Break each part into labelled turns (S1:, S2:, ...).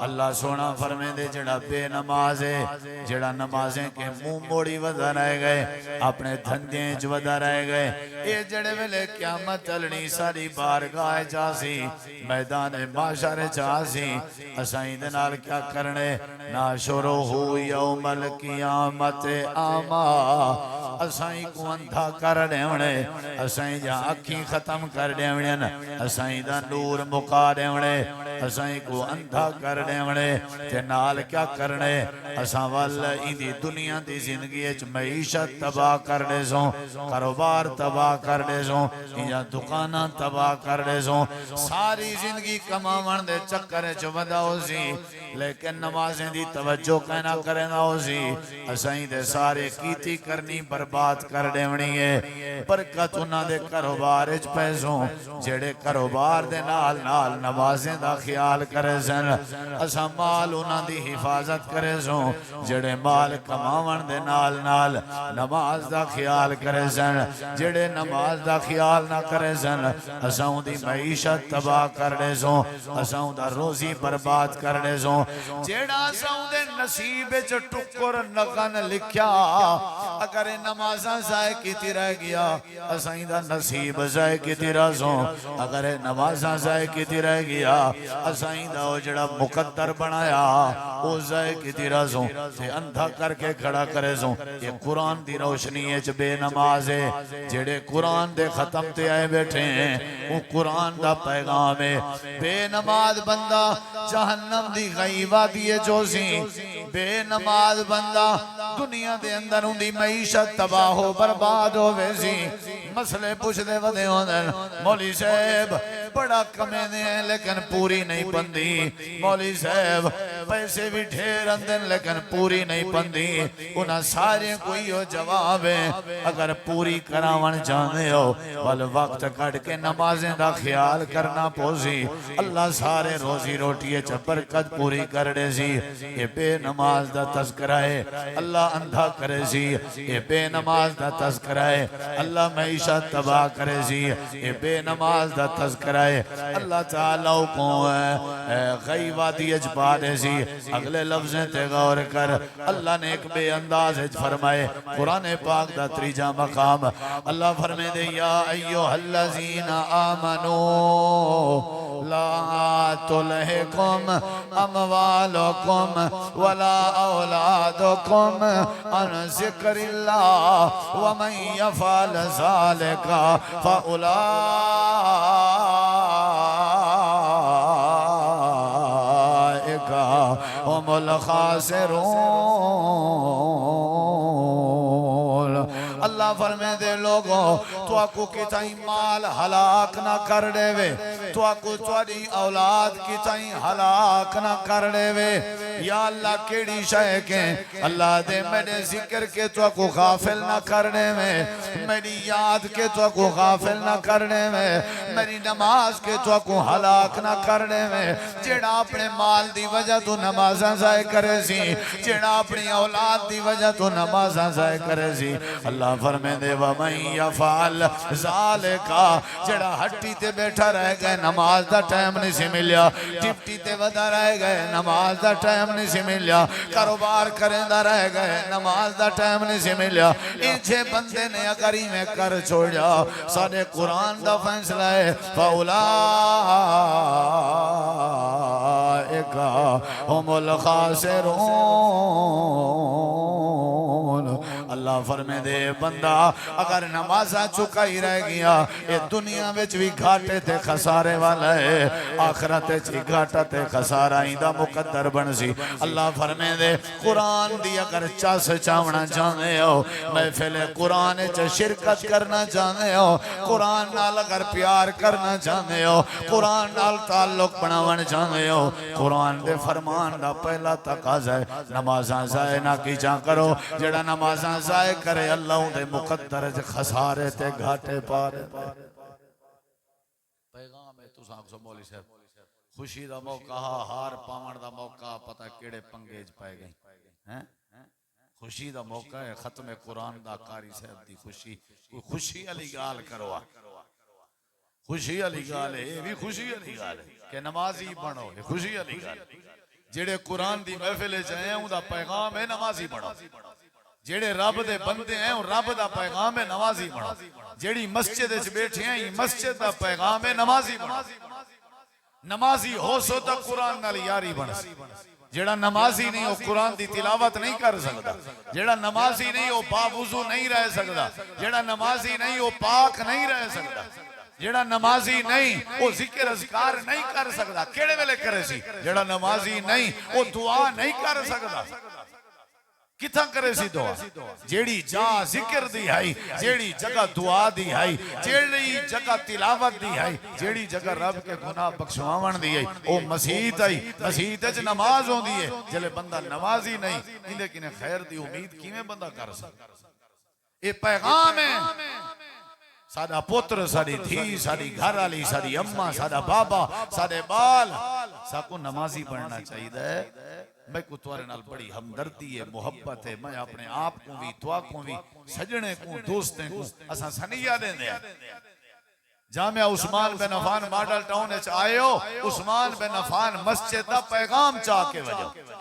S1: اللہ سونا فرمے دے جڑا بے نماز ہے جڑا نمازیں کے منہ موڑی ودا رہ گئے اپنے دھندیں جو ودا رہ گئے اے جڑے ویلے قیامت چلنی ساری بارگاہ چاسی میدان معاشر چاسی اسائیں دے نال کیا کرنے ناشرہ یوم القیامت آما اسائیں کو اندھا کر دیونے اسائیں جہاں اکھیں ختم کر دیونے اسائیں دا نور مکا دیونے اسائیں کو اندھا کر دیونے تے نال کیا کرنے اساں والا اندھی دنیا دی زندگی اچ معیشت تباہ کر دے سوں کاروبار تباہ کر دے سوں یا دکاناں تباہ کر دے سوں ساری زندگی کماون دے چکر وچ ودا ہو سی لیکن نمازیں دی توجہ کہنا کرے نہ ہو سی اسائیں دے سارے کیتی کرنی برباد کر دیونی ہے برکت انہاں دے کاروبار وچ پیسوں جڑے کاروبار دے نال نال نمازیں دا خیال کرے سن اساں مال انہاں دی حفاظت کرے سوں جڑے مال کماون دے نال نال نماز دا خیال کرے سن جڑے نماز دا خیال نہ کرے سن اساں دی معیشت تباہ کر دے سوں اساں دا روزی برباد کر دے سوں جڑا اساں دے نصیب وچ ٹکر نغن لکھیا اگر نمازاں ضائع کیتی رہ گیا اساں دا نصیب ضائع کیتی رہ سوں اگر نمازاں ضائع کیتی رہ گیا اساں دا جڑا مقدر بنایا او ضائع کیتی رہ سوں تے اندھا کر کے کھڑا کرے سوں یہ قرآن دی روشنی وچ بے نماز ہے جڑے قرآن دے ختم تے آئے بیٹھے ہیں وہ قرآن دا پیغام ہے بے نماز بندہ جہنم دی غیبہ دیئے جو سی بے نماز بندہ دنیا دے اندر ان دی معیشت تباہ ہو برباد ہو ویسی مسئلے پوچھ دے ودے ہوندن مولی صاحب بڑا کمے دے ہیں لیکن پوری نہیں پندی مولی صاحب پیسے بھی ڈھیر اندن لیکن پوری نہیں پندی انہاں سارے کوئی ہو جواب ہیں اگر پوری کراون جانے ہو بل وقت کٹ کے نمازیں دا خیال کرنا پوزی اللہ سارے روزی روٹی برکت پوری کر دے سی یہ بے نماز دا تذکرہ ہے اللہ اندھا کرے سی یہ بے نماز دا تذکرہ ہے اللہ معیشت تباہ کرے سی یہ بے نماز دا تذکرہ ہے اللہ تعالیٰ کو غیبہ دی اجبا دے سی اگلے لفظیں تے غور کر اللہ نے ایک بے انداز فرمائے قرآن پاک دا تریجہ مقام اللہ فرمائے دے یا ایوہ الذین آمنو لا تلہکم اموالکم ولا اولادکم عن ذکر اللہ ومن یفعل ذالک فاولئک هم الخاسرون اللہ فرمائے دے لوگوں تو آکو کتائیں مال ہلاک نہ کر دے وے تو آکو توڑی اولاد کتائیں ہلاک نہ کر دے وے یا اللہ کیڑی شاہ کے اللہ دے میرے ذکر کے تو آکو غافل نہ کر دے وے میری یاد کے تو آکو غافل نہ کر دے وے میری نماز کے تو آکو ہلاک نہ کر دے وے جیڑا اپنے مال دی وجہ تو نمازاں ضائع کرے سی جیڑا اپنی اولاد دی وجہ تو نمازاں ضائع کرے سی اللہ فرمائے دے وَمَنْ يَفْعَلْ ذَلِكَ جڑا ہٹی تے بیٹھا رہ گئے نماز دا ٹائم نہیں سی ملیا ڈپٹی تے ودا رہ گئے نماز دا ٹائم نہیں سی ملیا کاروبار کریں دا رہ گئے نماز دا ٹائم نہیں سی ملیا انچے بندے نے اگری میں کر چھوڑ جا سارے قرآن دا فیصلہ ہے فَأُولَئِكَ هُمُ الْخَاسِرُونَ اللہ فرمے دے بندہ اگر نمازہ چکا ہی رہ گیا یہ دنیا وچ بھی گھاٹے تے خسارے والا ہے آخرت چی گھاٹا تے خسارہ ہی دا مقدر بن سی اللہ فرمے دے قرآن دی اگر چاس چاونا جانے ہو محفل قرآن چا شرکت کرنا جانے ہو قرآن نال اگر پیار کرنا جانے ہو قرآن نال تعلق بناون جانے ہو قرآن دے فرمان دا پہلا تقاضا ہے نمازاں ضائع نہ کی جا کرو جڑا نمازاں ضائع کرے اللہ دے مقدر خسارے تے گھاٹے پارے پیغام ہے تو ساکھ سو مولی صاحب خوشی دا موقع ہار پاون دا موقع پتہ کیڑے پنگیج پائے گئے خوشی دا موقع ہے ختم قرآن دا قاری صاحب دی خوشی کوئی خوشی علی گال کروا خوشی علی گال ہے یہ بھی خوشی علی گال ہے کہ نمازی بنو خوشی علی گال جڑے قرآن دی محفل جائیں ان دا پیغام ہے نمازی بڑھو جڑے رب دے بندے ہیں ان رب دا پیغام ہے نمازی بڑھو جڑی مسجد وچ بیٹھے ہیں مسجد دا پیغام ہے نمازی بڑھو نمازی ہو سو تا قرآن نال یاری بن جڑا نمازی نہیں وہ قرآن دی تلاوت نہیں کر سکتا جڑا نمازی نہیں وہ باوضو نہیں رہ سکتا جڑا نمازی نہیں وہ پاک نہیں رہ سکتا جڑا نمازی نہیں وہ ذکر اذکار نہیں کر سکتا کیڑے ویلے کرے سی جڑا نمازی نہیں وہ دعا نہیں کر سکتا کتھا کرے سی دعا جیڑی جا ذکر دی ہے جیڑی جگہ دعا دی ہے جیڑی جگہ تلاوت دی ہے جیڑی جگہ رب کے گناہ بخشواون دی ہے او مسیحت ہے مسیحت اچ نماز ہوندی ہے جلے بندہ نمازی نہیں اندے کنے خیر دی امید کیویں بندہ کر سکتا اے پیغام ہے ساڈا پتر ساڈی دھی ساڈی گھر والی ساڈی اماں ساڈا بابا ساڈے بال ساکو نمازی بننا چاہیے میں کو توارے نال بڑی ہمدردی ہے محبت ہے میں اپنے آپ کو بھی دعا کو بھی سجنے کو دوستیں کو اساں سنیا دیں دے جامعہ عثمان بن عفان ماڈل ٹاؤن اچ آئے ہو عثمان بن عفان مسجد دا پیغام چاہ کے وجہ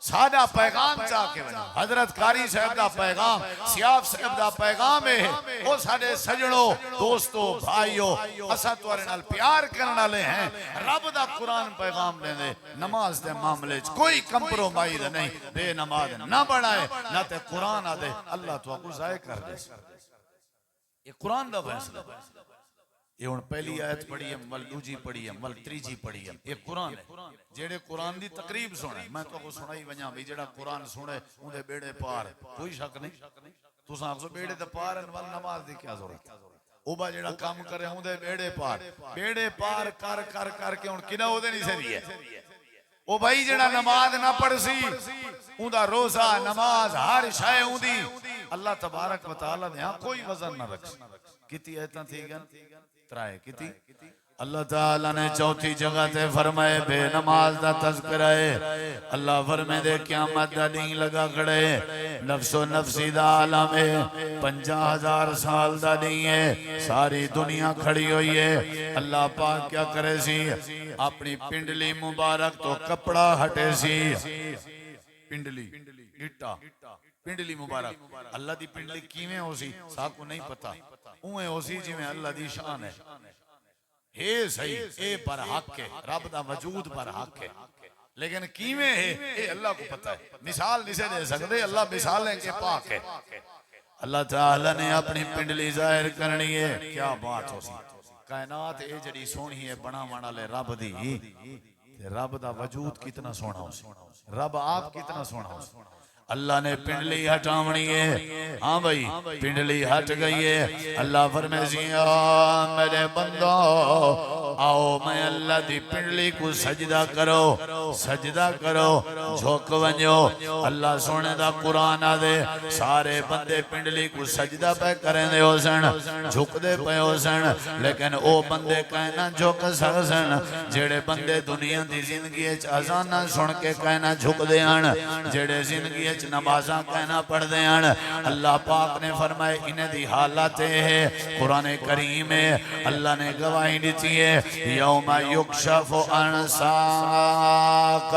S1: سادہ پیغام چاہ کے وجہ حضرت قاری صاحب دا پیغام سیاف صاحب دا پیغام ہے وہ ساڑے سجنوں دوستوں بھائیوں اسا توارے نال پیار کرنا لے ہیں رب دا قرآن پیغام لے دے نماز دے معاملے کوئی کمپرومائز نہیں بے نماز نہ بڑھائے نہ تے قرآن آدھے اللہ تو کو ضائع کر دے یہ قرآن دا فیصلہ یہ ان پہلی آیت پڑھی ہے مل دوجی پڑھی ہے مل تریجی پڑھی ہے یہ قرآن ہے جیڑے قرآن دی تقریب سنے میں تو کو سنائی ونیا بھی جیڑا قرآن سنے اندھے بیڑے پار کوئی شک نہیں تو ساکسو بیڑے دے پار انوال نماز دی کیا ضرورت اوبا جیڑا کام کرے اندھے بیڑے پار کر کے ان کنا ہو دے نہیں سری ہے او بھائی جیڑا نماز نہ پڑھ سی اندھا روزہ نماز ہر شائع اندھی اللہ تبارک و تعالیٰ نے ہاں کوئی وزن نہ رکھ کتی ایتاں تھی گن ترائے کتی اللہ تعالیٰ نے چوتھی جگہ تے فرمائے بے نماز دا تذکرہ ہے اللہ فرمائے دے قیامت دا دین لگا کھڑے نفس و نفسی دا عالم ہے 50,000 سال دا دین ہے ساری دنیا کھڑی ہوئی ہے اللہ پاک کیا کرے سی اپنی پنڈلی مبارک تو کپڑا ہٹے سی پنڈلی گٹا پنڈلی مبارک اللہ دی پنڈلی کیویں ہو سی ساکو نہیں پتا اوہیں ہو سی جی میں اللہ دی شان ہے صحیح اے پر حق ہے رب دا وجود پر حق ہے لیکن کیویں ہے اے اللہ کو پتا ہے مثال نہیں سے دے سکتے اللہ مثالیں کے پاک ہے اللہ تعالیٰ نے اپنی پنڈلی ظاہر کرنی ہے کیا بات ہو سی کائنات اے جڑی سونی ہے بنا مانا لے رب دی رب دا وجود کتنا سونا ہو سی رب آپ کتنا سونا ہو سی اللہ نے پنڈلی ہٹاونی ہے ہاں بھائی پنڈلی ہٹ گئی ہے اللہ فرمائے میرے بندو آؤ میں اللہ دی پنڈلی کو سجدہ کرو جھوک ونجو اللہ سونے دا قرآن آدھے سارے بندے پنڈلی کو سجدہ پہ کریں دے ہو سن جھک دے پہ ہو سن لیکن او بندے کہنا جھک سن جڑے بندے دنیا دی زندگی ازانہ سن کے کہنا جھک دے ہن جڑے زندگی نمازاں کہنا پڑھ دے ہیں اللہ پاک نے فرمائے انہیں دی حالت ہے قرآن کریم ہے اللہ نے گواہی دیتی ہے یوم یکشف عن ساق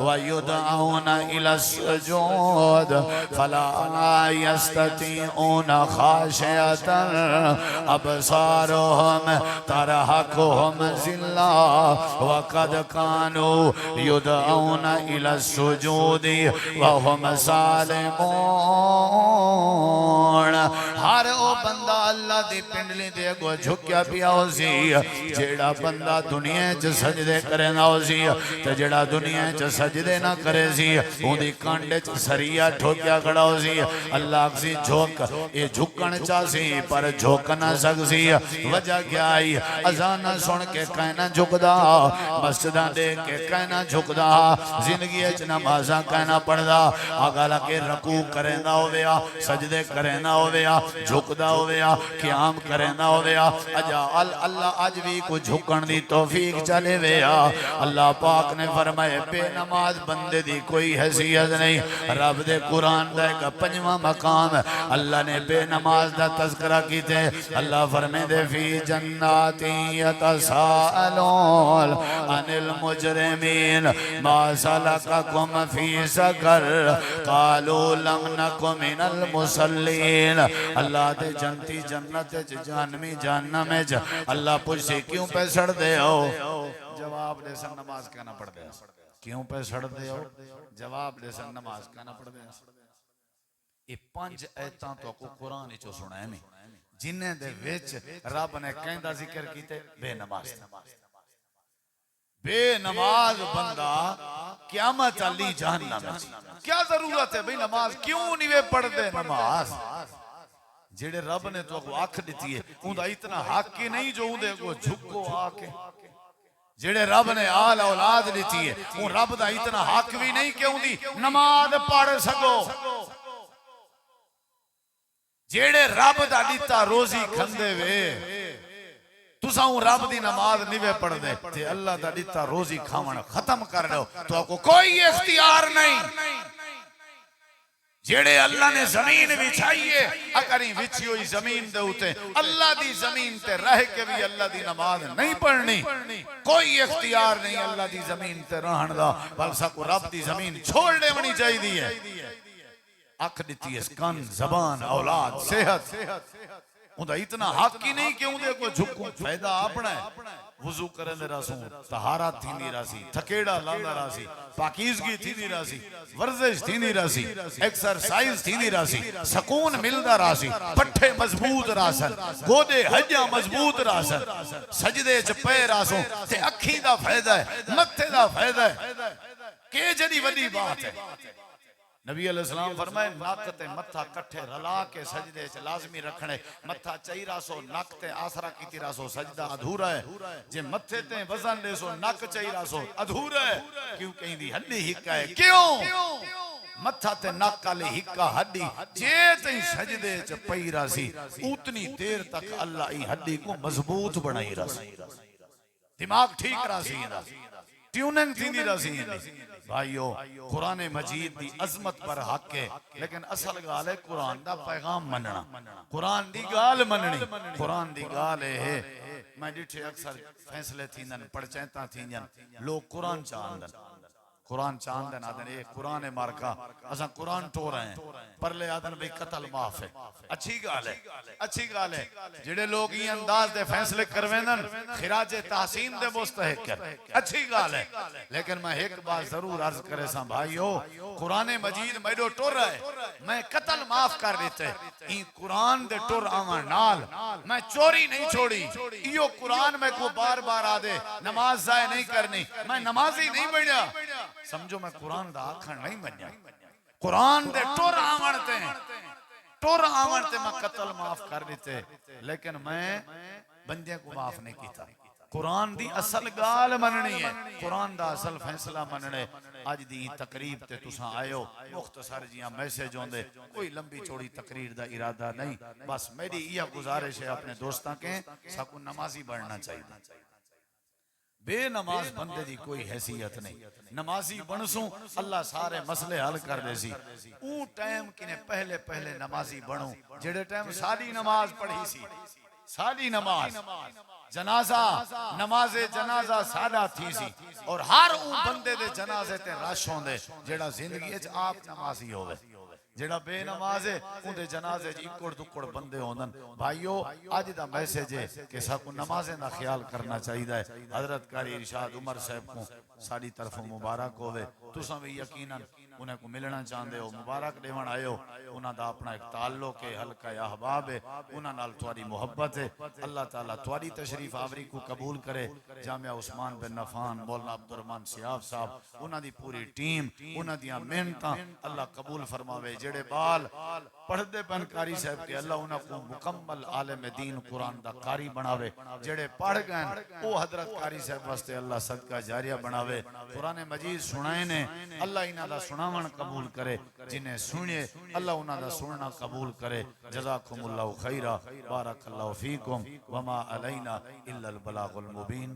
S1: ویدعون الى السجود فلا یستطیعون خاشعتا ابصارهم ترحقهم ذلہ وقد کانوا یدعون الى السجود وهم سالمون ہر او بندہ اللہ دی پنڈلی دے گو جھکیا پیا ہو سی جیڑا بندہ دنیا چ سجدے کرے نہ ہو سی تے جیڑا دنیا چ سجدے نہ کرے سی اون دی کانڈے چ سریا ٹھوکیا کھڑا ہو سی اللہ سی جھوک اے جھکن چا سی پر جھوک نہ سک سی وجہ کیا آئی اذان سن کے کہنا جھکدا مسجداں دیکھ کے کہنا جھکدا زندگی چ نمازاں کہنا پڑھدا اگلا کہ رکوع کرنا ہویا سجدے کرنا ہویا جھکدا ہویا قیام کرنا ہویا اجا اللہ اج بھی کو جھکن دی توفیق چلے ویا اللہ پاک نے فرمائے بے نماز بندے دی کوئی حیثیت نہیں رب دے قرآن دا ایک پنجواں مقام اللہ نے بے نماز دا تذکرہ کیتے اللہ فرمائے دے فی جناتی یتساءلون عن المجرمین ما سلککم فی سقر قالوا لم نک من المصلین اللہ دے جنتی جنت جہنمی جہنم اللہ پوچھ سے کیوں پہ سڑ دے ہو جواب دے سن نماز کہنا پڑ دے کیوں پہ سڑ دے ہو جواب دے سن نماز کہنا پڑ دے یہ 5 ایتاں تو کو قرآن چو سنا ہے نہیں جنہیں دے ویچ رب نے کہندہ ذکر کیتے بے نماز بے نماز بندہ قیامت علی جہنم کیا ضرورت ہے بھئی نماز کیوں نہیں وے پڑھ دے نماز جیڑے رب نے تو کو آنکھ دیتی ہے اندھا اتنا حق کی نہیں جو اندھے کو جھکو آکے جیڑے رب نے آل اولاد دیتی ہے ان رب دا اتنا حق بھی نہیں کہ اندھی نماز پڑھ سکو جیڑے رب دا دیتا روزی کھندے وے تُسا ہوں رب دی نماز نہیں پڑھ دے تے اللہ دا دیتا روزی کھاون ختم کر دو تو آپ کو کوئی اختیار نہیں جیڑے اللہ نے زمین بچھائیے اگر ہی بچھی ہوئی زمین دے ہوتے اللہ دی زمین تے رہ کے بھی اللہ دی نماز نہیں پڑھنی کوئی اختیار نہیں اللہ دی زمین تے رہن دا بلسا کو رب دی زمین چھوڑ لے ونی چاہی دی ہے اکھ دیتی ہے کن زبان اولاد صحت اندھا اتنا حق کی نہیں کہ اندھے کو جھکو فائدہ اپنا ہے وضو کرن دے راسوں طہارت تھی نہیں راسی تھکیڑا لاندہ راسی پاکیزگی تھی نہیں راسی ورزش تھی نہیں راسی ایکسرسائز تھی نہیں راسی سکون ملدہ راسی پٹھے مضبوط راسن گودے حجہ مضبوط راسن سجدے چپے راسوں تے اکھی دا فائدہ ہے متھے دا فائدہ ہے کہ جدی وڈی بات ہے نبی علیہ السلام فرمائے ناکتے متھا کٹھے رلا کے سجدے سے لازمی رکھنے متھا چاہی راسو ناکتے آسرا کیتی راسو سجدہ ادھورا ہے جے متھے تے وزن لے سو ناک چاہی راسو ادھورا ہے کیوں کہیں دی ہڈی ہکا ہے کیوں متھا تے ناکا لے ہکا ہڈی جے تے سجدے سے پئی راسی اتنی دیر تک اللہ ای ہڈی کو مضبوط بنائی راسی دماغ ٹھیک راسی ٹیوننگ تھی دی راسی بھائیو قرآن مجید دی عظمت پر حق ہے لیکن اصل گال ہے قرآن دا پیغام مننا قرآن دی گال مننی قرآن دی گال ہے میں ڈیٹھے اکثر فیصلے تھیندن پڑچینتا تھیندن لوگ قرآن چاندن قرآن چاندن آدن اے قرآن مارکا اساں قرآن ٹو رہے ہیں پر لے آدن بھئی قتل معاف ہے اچھی گال ہے جڑے لوگ یہ انداز دے فیصلے کرویندن خراج تحسین دے مستحق کر اچھی گال ہے لیکن میں ایک بات ضرور عرض کرے ساں بھائیو قرآن مجید میڈو ٹور رہے میں قتل معاف کر دیتے این قرآن دے ٹور آمان نال میں چوری نہیں چھوڑی ایو قرآن میں کو بار بار آدے نماز ضائع نہیں کرنی میں نمازی نہیں بڑھیا سمجھو میں قرآن دا آکھن نہیں بنیا قرآن دے ٹور آمانتے ہیں میں قتل معاف کر دیتے لیکن میں بندے کو معاف نہیں کیتا قرآن دی اصل گال مننی ہے قرآن دا اصل فیصلہ مننے آج دی تقریب تے تساں آئے ہو مختصر جیاں میسیج ہوں دے کوئی لمبی چوڑی تقریر دا ارادہ نہیں بس میری یہ گزارش ہے اپنے دوستاں کے ساکو نمازی بڑھنا چاہیے بے نماز بندے دی کوئی حیثیت نہیں نمازی بنسوں اللہ سارے مسئلے حل کر دے سی اون ٹائم کنے پہلے نمازی بنوں جڑے ٹائم سالی نماز پڑھی سی سالی نماز جنازہ نماز جنازہ سادہ تھی سی اور ہر اون بندے دے جنازے تے رش ہوں دے جڑا زندگی اچھ آپ نمازی ہوئے جڑا بے نماز ہے ان دے جنازے جی اکڑ دکڑ بندے ہوندن بھائیو آج دا میسیج ہے کہ ساکو نمازیں دا خیال کرنا چاہیے ہے حضرت قاری ارشاد عمر صاحب کو ساری طرف مبارک ہوئے تو ساں بھی یقیناً انہیں کو ملنا چاہندے ہو مبارک دیوان آئے ہو انہاں دا اپنا ایک تعلق ہے حلقہ احباب ہے انہاں نال تواری محبت ہے اللہ تعالیٰ تواری تشریف آوری کو قبول کرے جامعہ عثمان بن نفان مولانا عبدالرحمن سیاف صاحب انہاں دی پوری ٹیم انہاں دیاں محنتاں اللہ قبول فرماوے جڑے بال پڑھ دے پن قاری صاحب کے اللہ انہاں کو مکمل عالم دین قرآن دا قاری بناوے جڑے پڑھ گئن او حضرت قاری صاحب واسطے اللہ صدقہ جاریہ بناوے قرآن مجید سنائے نے نے اللہ انہاں دا سناون قبول کرے جنہیں سنے اللہ انہاں دا سننا قبول کرے جزاکم اللہ خیرہ بارک اللہ فیکم وما علینا الا البلاغ المبین